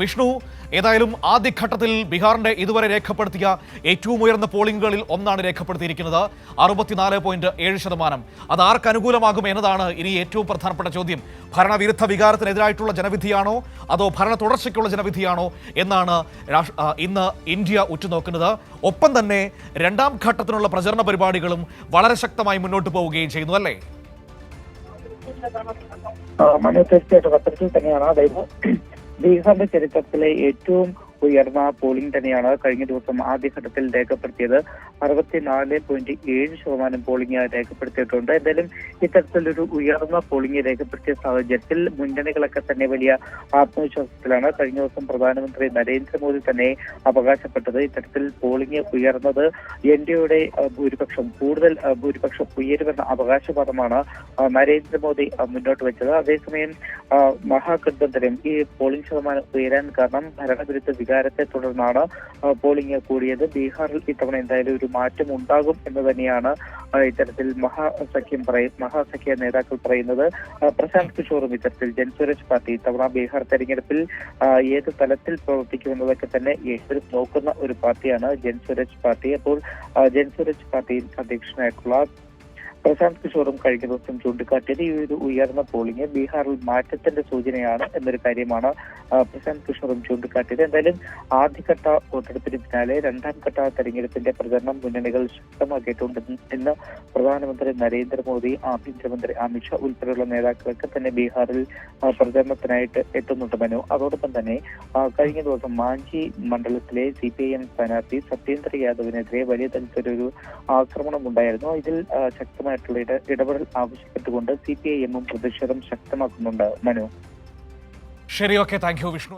വിഷ്ണു, ഏതായാലും ആദ്യഘട്ടത്തിൽ ബീഹാറിന്റെ ഇതുവരെ രേഖപ്പെടുത്തിയ ഏറ്റവും ഉയർന്ന പോളിംഗുകളിൽ ഒന്നാണ് രേഖപ്പെടുത്തിയിരിക്കുന്നത്. 64.7%. അത് ആർക്ക് അനുകൂലമാകും എന്നതാണ് ഇനി ഏറ്റവും പ്രധാനപ്പെട്ട ചോദ്യം. ഭരണവിരുദ്ധ വികാരത്തിനെതിരായിട്ടുള്ള ജനവിധിയാണോ അതോ ഭരണ തുടർച്ചയ്ക്കുള്ള ജനവിധിയാണോ എന്നാണ് ഇന്ന് ഇന്ത്യ ഉറ്റുനോക്കുന്നത്. ഒപ്പം തന്നെ രണ്ടാം ഘട്ടത്തിനുള്ള പ്രചരണ പരിപാടികളും വളരെ ശക്തമായി മുന്നോട്ട് പോവുകയും ചെയ്യുന്നു, അല്ലേ? തീർച്ചയായിട്ടും അത്തരത്തിൽ തന്നെയാണ്. അതായത് ബീഹാറിന്റെ ചരിത്രത്തിലെ ഏറ്റവും ഉയർന്ന പോളിംഗ് തന്നെയാണ് കഴിഞ്ഞ ദിവസം ആദ്യഘട്ടത്തിൽ രേഖപ്പെടുത്തിയത്. 64.7% പോളിംഗ് രേഖപ്പെടുത്തിയിട്ടുണ്ട്. എന്തായാലും ഇത്തരത്തിലൊരു ഉയർന്ന പോളിംഗ് രേഖപ്പെടുത്തിയ സാഹചര്യത്തിൽ മുന്നണികളൊക്കെ തന്നെ വലിയ ആത്മവിശ്വാസത്തിലാണ്. കഴിഞ്ഞ ദിവസം പ്രധാനമന്ത്രി നരേന്ദ്രമോദി തന്നെ അവകാശപ്പെട്ടത് ഇത്തരത്തിൽ പോളിംഗ് ഉയർന്നത് എൻഡിഎയുടെ കൂടുതൽ ഭൂരിപക്ഷം ഉയരുമെന്ന അവകാശവാദമാണ് നരേന്ദ്രമോദി മുന്നോട്ട് വെച്ചത്. അതേസമയം മഹാഗഠബന്ധനം ഈ പോളിംഗ് ശതമാനം ഉയരാൻ കാരണം ഭരണവിരുദ്ധ വികാരത്തെ തുടർന്നാണ് പോളിംഗ് കൂടിയത്. ബീഹാറിൽ ഇത്തവണ എന്തായാലും ഒരു മാറ്റം ഉണ്ടാകും എന്ന് തന്നെയാണ് ഇത്തരത്തിൽ മഹാസഖ്യ നേതാക്കൾ പറയുന്നത്. പ്രശാന്ത് കിഷോറും ഇത്തരത്തിൽ ജൻസ്വരാജ് പാർട്ടി ഇത്തവണ ബീഹാർ തെരഞ്ഞെടുപ്പിൽ ഏത് തലത്തിൽ പ്രവർത്തിക്കുമെന്നതൊക്കെ തന്നെ ഏവരും നോക്കുന്ന ഒരു പാർട്ടിയാണ് ജൻസ്വരാജ് പാർട്ടി. അപ്പോൾ ജൻസ്വരാജ് പാർട്ടിയിൽ അധ്യക്ഷനായിട്ടുള്ള പ്രശാന്ത് കിഷോറും കഴിഞ്ഞ ദിവസം ചൂണ്ടിക്കാട്ടിയത് ഈ ഒരു ഉയർന്ന പോളിംഗ് ബീഹാറിൽ മാറ്റത്തിന്റെ സൂചനയാണ് എന്നൊരു കാര്യമാണ് പ്രശാന്ത് കിഷോറും ചൂണ്ടിക്കാട്ടിയത്. എന്തായാലും ആദ്യഘട്ട വോട്ടെടുപ്പിന് പിന്നാലെ രണ്ടാം ഘട്ട തെരഞ്ഞെടുപ്പിന്റെ പ്രചരണം മുന്നണികൾ ശക്തമാക്കിയിട്ടുണ്ട് എന്ന് പ്രധാനമന്ത്രി നരേന്ദ്രമോദി, ആഭ്യന്തരമന്ത്രി അമിത്ഷാ ഉൾപ്പെടെയുള്ള നേതാക്കളൊക്കെ തന്നെ ബീഹാറിൽ പ്രചരണത്തിനായിട്ട് എത്തുന്നുണ്ട് മനു. അതോടൊപ്പം തന്നെ കഴിഞ്ഞ ദിവസം മാഞ്ചി മണ്ഡലത്തിലെ CPIM സ്ഥാനാർത്ഥി സത്യേന്ദ്ര യാദവിനെതിരെ വലിയ തരത്തിലൊരു ആക്രമണം ഉണ്ടായിരുന്നു. ഇതിൽ ശക്തമായ ഇടപെടൽ ആവശ്യപ്പെട്ടുകൊണ്ട് CPIM പ്രതിഷേധം ശക്തമാക്കുന്നുണ്ട് മനു. ശരി, ഓക്കെ, താങ്ക് യു വിഷ്ണു.